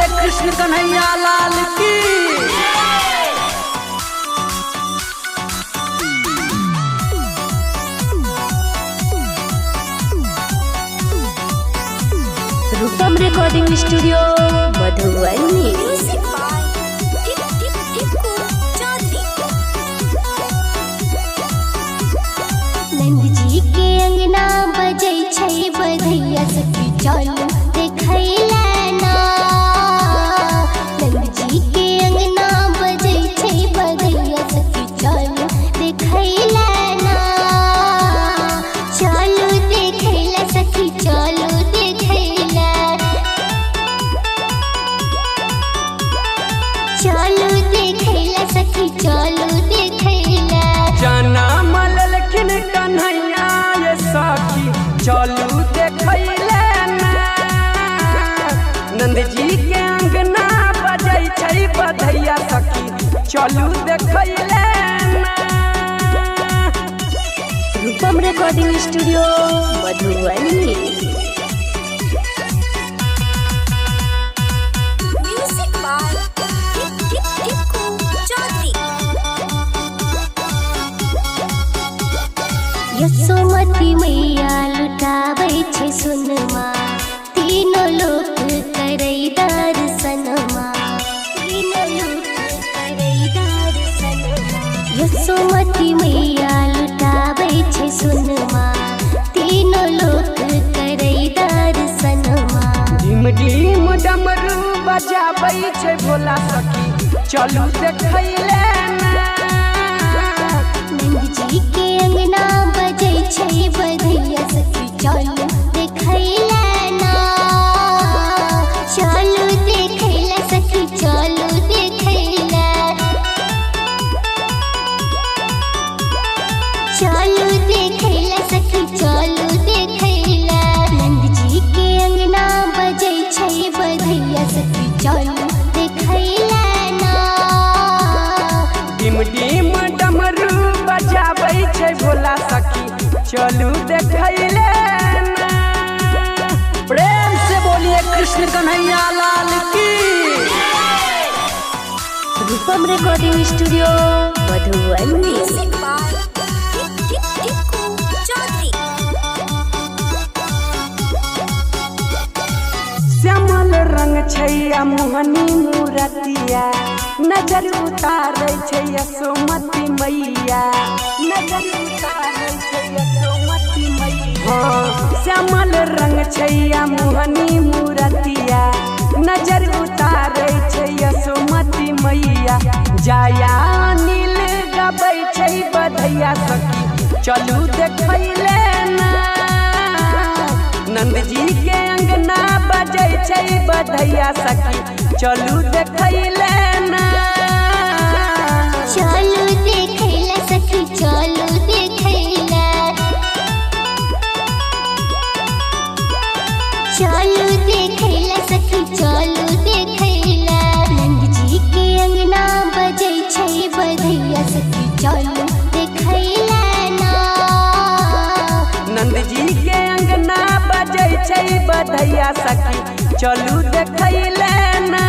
बोलिए कृष्ण कन्हैया लाल की। रूपम recording studio Madhubani. Nand ji के अंगना बजै छै बधैया सखी चलू देखैला ना। नंद जी के अंगना बजै छै बधैया सखी चलू देखैला ना। चलू देखैला सखी चलू देखैला। चलू देखैला सखी चलू देखैला। जाना मललखिन कन्हैया ये सखी चलू देखैले ना। नंद जी के अंगना बजै छै बधैया सखी चलू देखैले ना। रूपम रिकॉर्डिंग स्टूडियो मधुबनी। यशोमती मैया लुटाबै छै सुनमा, तीनों लोक करै दर्शनमा। तीनों लोक करै दर्शनमा। यशोमती मैया लुटाबै छै सुनमा, तीनों लोक करै दर्शनमा। ढिम ढिम डमरू बजाबै छै भोला सखी चलू देखैले ना। नंद जी के अंगना बजै छै बधैया सखी चलू देखैला ना। चलू देखैला सखी चलू देखैला। चलू देखैला सखी चलू देखैला। नंद जी के अंगना बजै छै बधैया सखी चलू देखैला ना। डिम डिम डमरू बजाबै छै भोला सखी चलू देखैले ना। प्रेम से बोलिए कृष्ण कन्हैया लाल की। रूपम रिकॉर्डिंग स्टूडियो मधुबनी। श्यामल रंग छैया मोहनी मूरतिया नजर उतारै छै यशोमती मैया। नजर उतारै छै यशोमती मैया। श्यामल रंग छैया मोहनी मूरतिया नजर उतारै छै यशोमती मैया। जाया नील गबै छै बधैया सखी चलू देखैले ना। नंद जी के अंगना बजै छै बधैया सखी चलू देखैले ना। चलू देखैला सखी चलू देखैला। चलू देखैला सखी चलू देखैला। नंद जी के अंगना बजै छै बधैया सखी चलू देखैला ना। नंद जी के अंगना बजै छै बधैया सखी चलू देखैले ना।